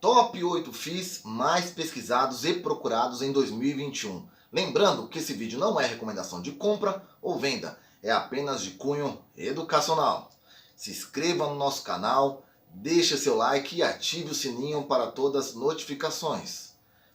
Top 8 FIIs mais pesquisados e procurados em 2021. Lembrando que esse vídeo não é recomendação de compra ou venda, é apenas de cunho educacional. Se inscreva no nosso canal, deixe seu like e ative o sininho para todas as notificações.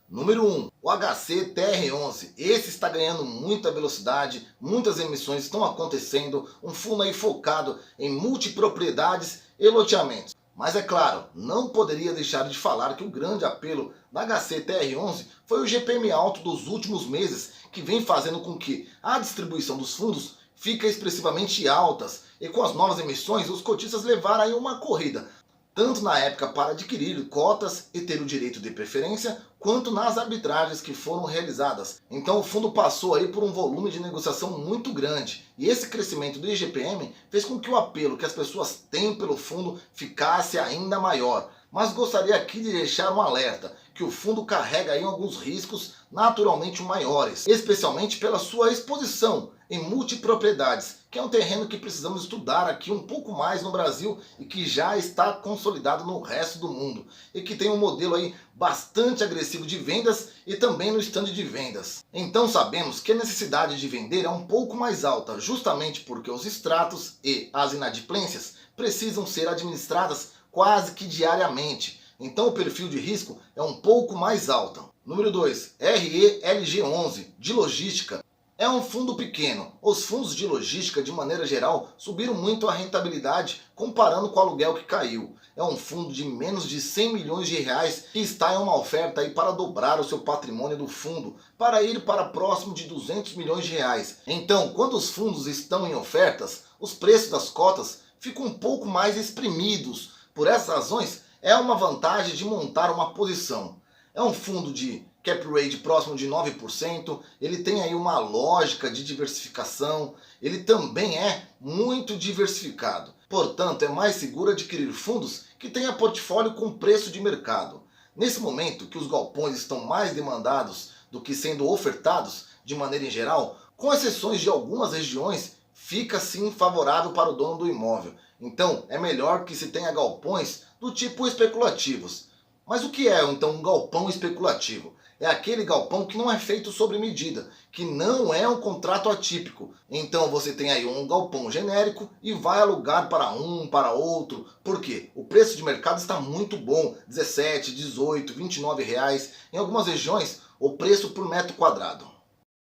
Número 1, o HC-TR11. Esse está ganhando muita velocidade, muitas emissões estão acontecendo, um fundo aí focado em multipropriedades e loteamentos. Mas é claro, não poderia deixar de falar que o grande apelo da HC-TR11 foi o GPM alto dos últimos meses, que vem fazendo com que a distribuição dos fundos fique expressivamente altas, e com as novas emissões os cotistas levaram aí uma corrida, tanto na época para adquirir cotas e ter o direito de preferência, quanto nas arbitragens que foram realizadas. Então o fundo passou aí por um volume de negociação muito grande, e esse crescimento do IGPM fez com que o apelo que as pessoas têm pelo fundo ficasse ainda maior. Mas gostaria aqui de deixar um alerta, que o fundo carrega aí alguns riscos naturalmente maiores, especialmente pela sua exposição em multipropriedades, que é um terreno que precisamos estudar aqui um pouco mais no Brasil e que já está consolidado no resto do mundo, e que tem um modelo aí bastante agressivo de vendas e também no stand de vendas. Então sabemos que a necessidade de vender é um pouco mais alta, justamente porque os extratos e as inadimplências precisam ser administradas quase que diariamente. Então o perfil de risco é um pouco mais alto. Número 2, RELG11, de logística. É um fundo pequeno. Os fundos de logística, de maneira geral, subiram muito a rentabilidade comparando com o aluguel que caiu. É um fundo de menos de 100 milhões de reais que está em uma oferta aí para dobrar o seu patrimônio do fundo, para ir para próximo de 200 milhões de reais. Então, quando os fundos estão em ofertas, os preços das cotas ficam um pouco mais exprimidos. Por essas razões, é uma vantagem de montar uma posição. É um fundo de cap rate próximo de 9%, ele tem aí uma lógica de diversificação, ele também é muito diversificado. Portanto, é mais seguro adquirir fundos que tenham portfólio com preço de mercado. Nesse momento que os galpões estão mais demandados do que sendo ofertados de maneira em geral, com exceções de algumas regiões, fica sim favorável para o dono do imóvel. Então é melhor que se tenha galpões do tipo especulativos. Mas o que é então um galpão especulativo? É aquele galpão que não é feito sobre medida, que não é um contrato atípico. Então você tem aí um galpão genérico e vai alugar para um, para outro. Por quê? O preço de mercado está muito bom, 17, 18, 29 reais. Em algumas regiões, o preço por metro quadrado.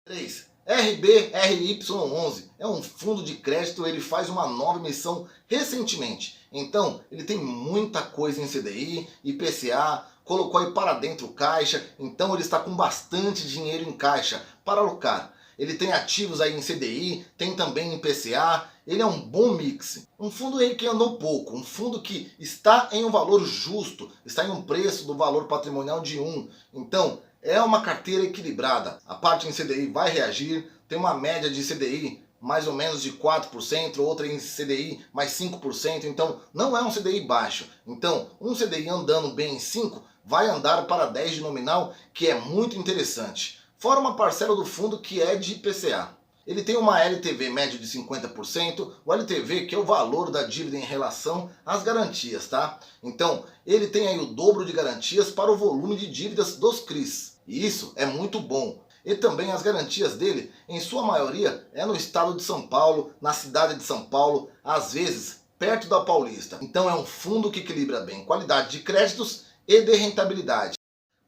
3. RBRY11 é um fundo de crédito, ele faz uma nova emissão recentemente. Então ele tem muita coisa em CDI, IPCA, colocou aí para dentro caixa, então ele está com bastante dinheiro em caixa para alocar. Ele tem ativos aí em CDI, tem também em IPCA, ele é um bom mix. Um fundo aí que andou pouco, um fundo que está em um valor justo, está em um preço do valor patrimonial de 1. Então é uma carteira equilibrada. A parte em CDI vai reagir, tem uma média de CDI mais ou menos de 4%, outra em CDI mais 5%, então não é um CDI baixo. Então um CDI andando bem em 5 vai andar para 10 de nominal, que é muito interessante. Fora uma parcela do fundo que é de IPCA. Ele tem uma LTV média de 50%, o LTV que é o valor da dívida em relação às garantias, tá? Então ele tem aí o dobro de garantias para o volume de dívidas dos CRIs. E isso é muito bom. E também as garantias dele, em sua maioria, é no estado de São Paulo, na cidade de São Paulo, às vezes perto da Paulista. Então é um fundo que equilibra bem qualidade de créditos e de rentabilidade.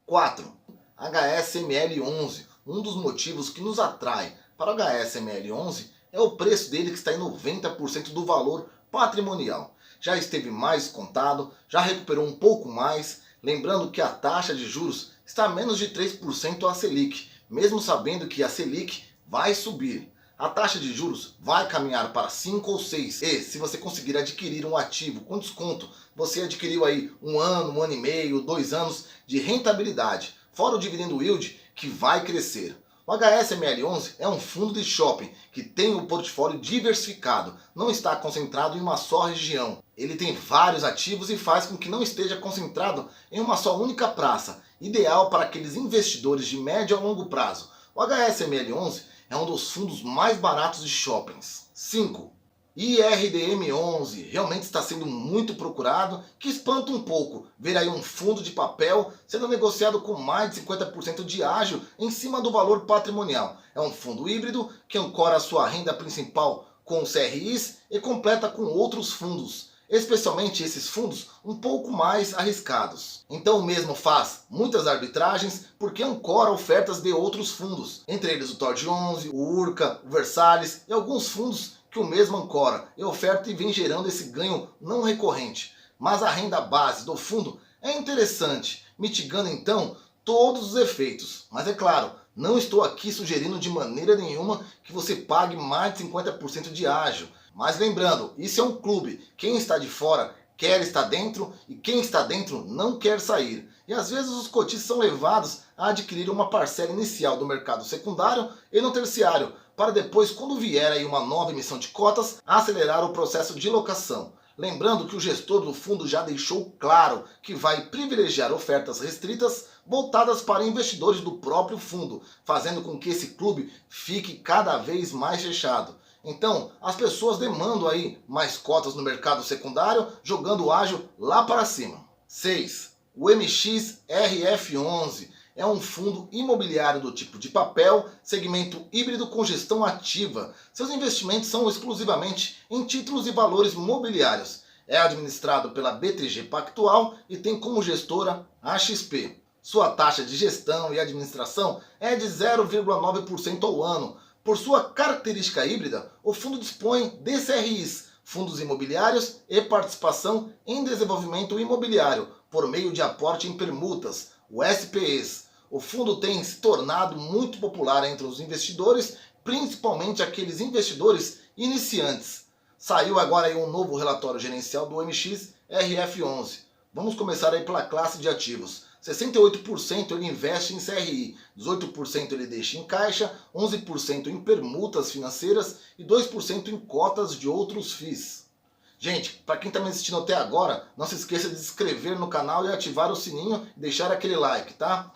4. HSML11. Um dos motivos que nos atrai para o HSML11 é o preço dele, que está em 90% do valor patrimonial. Já esteve mais contado, já recuperou um pouco mais, lembrando que a taxa de juros está a menos de 3% a Selic, mesmo sabendo que a Selic vai subir. A taxa de juros vai caminhar para 5 ou 6. E se você conseguir adquirir um ativo com desconto, você adquiriu aí um ano e meio, 2 anos de rentabilidade, fora o dividendo yield que vai crescer. O HSML11 é um fundo de shopping que tem o portfólio diversificado, não está concentrado em uma só região. Ele tem vários ativos e faz com que não esteja concentrado em uma só única praça, ideal para aqueles investidores de médio a longo prazo. O HSML11 é um dos fundos mais baratos de shoppings. 5. IRDM11 realmente está sendo muito procurado, que espanta um pouco ver aí um fundo de papel sendo negociado com mais de 50% de ágio em cima do valor patrimonial. É um fundo híbrido que ancora a sua renda principal com CRIs e completa com outros fundos, especialmente esses fundos um pouco mais arriscados. Então o mesmo faz muitas arbitragens porque ancora ofertas de outros fundos, entre eles o TORD 11, o URCA, o Versalhes e alguns fundos que o mesmo ancora e oferta e vem gerando esse ganho não recorrente. Mas a renda base do fundo é interessante, mitigando então todos os efeitos. Mas é claro, não estou aqui sugerindo de maneira nenhuma que você pague mais de 50% de ágio. Mas lembrando, isso é um clube. Quem está de fora quer estar dentro e quem está dentro não quer sair. E às vezes os cotistas são levados a adquirir uma parcela inicial do mercado secundário e no terciário, para depois, quando vier aí uma nova emissão de cotas, acelerar o processo de locação. Lembrando que o gestor do fundo já deixou claro que vai privilegiar ofertas restritas voltadas para investidores do próprio fundo, fazendo com que esse clube fique cada vez mais fechado. Então, as pessoas demandam aí mais cotas no mercado secundário, jogando o ágio lá para cima. 6. O MXRF11 é um fundo imobiliário do tipo de papel, segmento híbrido com gestão ativa. Seus investimentos são exclusivamente em títulos e valores mobiliários. É administrado pela BTG Pactual e tem como gestora a XP. Sua taxa de gestão e administração é de 0,9% ao ano. Por sua característica híbrida, o fundo dispõe de CRIs, fundos imobiliários e participação em desenvolvimento imobiliário, por meio de aporte em permutas, o SPEs. O fundo tem se tornado muito popular entre os investidores, principalmente aqueles investidores iniciantes. Saiu agora aí um novo relatório gerencial do MXRF11. Vamos começar aí pela classe de ativos. 68% ele investe em CRI, 18% ele deixa em caixa, 11% em permutas financeiras e 2% em cotas de outros FIIs. Gente, para quem está me assistindo até agora, não se esqueça de se inscrever no canal e ativar o sininho e deixar aquele like, tá?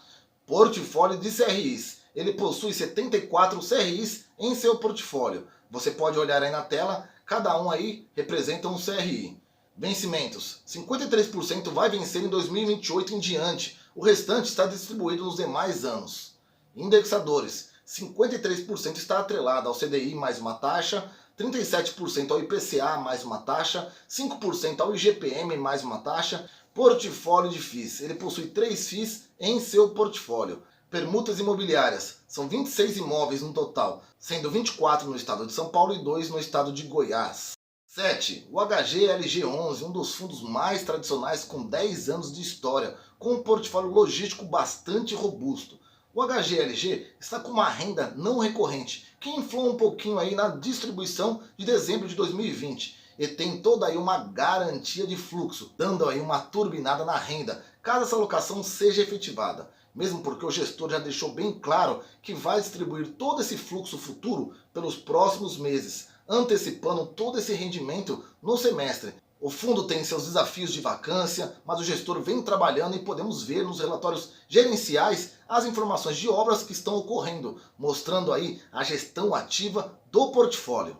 Portfólio de CRIs. Ele possui 74 CRIs em seu portfólio. Você pode olhar aí na tela, cada um aí representa um CRI. Vencimentos. 53% vai vencer em 2028 em diante. O restante está distribuído nos demais anos. Indexadores. 53% está atrelado ao CDI mais uma taxa, 37% ao IPCA mais uma taxa, 5% ao IGPM mais uma taxa. Portfólio de FIIs. Ele possui 3 FIIs em seu portfólio. Permutas imobiliárias. São 26 imóveis no total, sendo 24 no estado de São Paulo e 2 no estado de Goiás. 7. O HGLG11, um dos fundos mais tradicionais com 10 anos de história, com um portfólio logístico bastante robusto. O HGLG está com uma renda não recorrente, que inflou um pouquinho aí na distribuição de dezembro de 2020. E tem toda aí uma garantia de fluxo, dando aí uma turbinada na renda, caso essa alocação seja efetivada. Mesmo porque o gestor já deixou bem claro que vai distribuir todo esse fluxo futuro pelos próximos meses, antecipando todo esse rendimento no semestre. O fundo tem seus desafios de vacância, mas o gestor vem trabalhando e podemos ver nos relatórios gerenciais as informações de obras que estão ocorrendo, mostrando aí a gestão ativa do portfólio.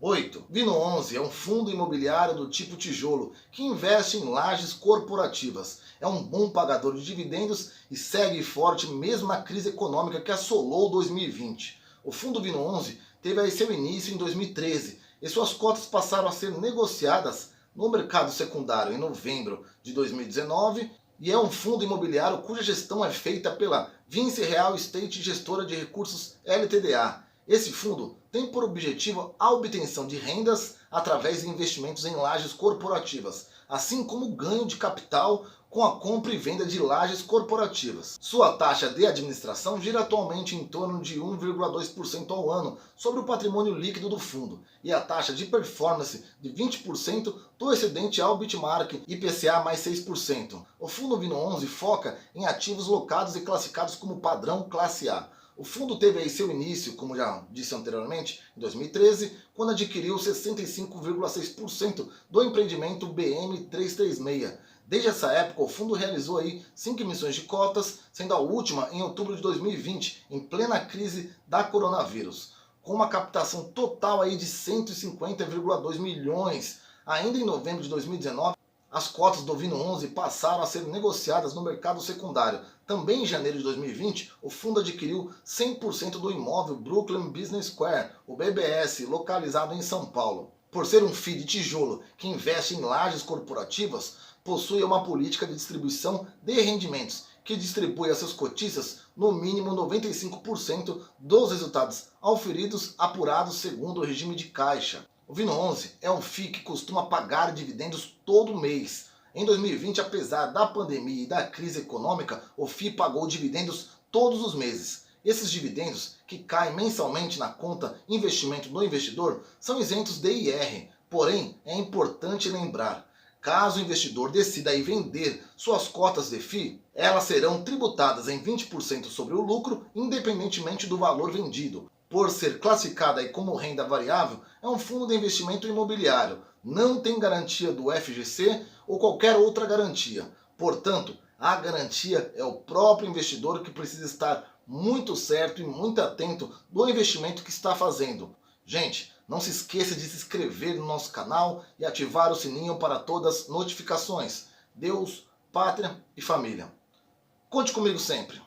8. Vino11 é um fundo imobiliário do tipo tijolo que investe em lajes corporativas. É um bom pagador de dividendos e segue forte mesmo na crise econômica que assolou 2020. O fundo Vino11 teve aí seu início em 2013 e suas cotas passaram a ser negociadas no mercado secundário em novembro de 2019 e é um fundo imobiliário cuja gestão é feita pela Vinci Real Estate Gestora de Recursos LTDA. Esse fundo tem por objetivo a obtenção de rendas através de investimentos em lajes corporativas, assim como o ganho de capital com a compra e venda de lajes corporativas. Sua taxa de administração gira atualmente em torno de 1,2% ao ano sobre o patrimônio líquido do fundo e a taxa de performance de 20% do excedente ao benchmark IPCA mais 6%. O fundo Vino11 foca em ativos locados e classificados como padrão classe A. O fundo teve aí seu início, como já disse anteriormente, em 2013, quando adquiriu 65,6% do empreendimento BM336. Desde essa época, o fundo realizou aí 5 emissões de cotas, sendo a última em outubro de 2020, em plena crise da coronavírus. com uma captação total aí de 150,2 milhões. Ainda em novembro de 2019, as cotas do Vino 11 passaram a ser negociadas no mercado secundário. Também em janeiro de 2020, o fundo adquiriu 100% do imóvel Brooklyn Business Square, o BBS, localizado em São Paulo. Por ser um FII de tijolo que investe em lajes corporativas, possui uma política de distribuição de rendimentos, que distribui a seus cotistas no mínimo 95% dos resultados auferidos apurados segundo o regime de caixa. O Vino 11 é um FII que costuma pagar dividendos todo mês. Em 2020, apesar da pandemia e da crise econômica, o FII pagou dividendos todos os meses. Esses dividendos, que caem mensalmente na conta investimento do investidor, são isentos de IR. Porém, é importante lembrar, caso o investidor decida aí vender suas cotas de FII, elas serão tributadas em 20% sobre o lucro, independentemente do valor vendido. Por ser classificada aí como renda variável, é um fundo de investimento imobiliário. Não tem garantia do FGC ou qualquer outra garantia. Portanto, a garantia é o próprio investidor que precisa estar muito certo e muito atento do investimento que está fazendo. Gente, não se esqueça de se inscrever no nosso canal e ativar o sininho para todas as notificações. Deus, pátria e família. Conte comigo sempre.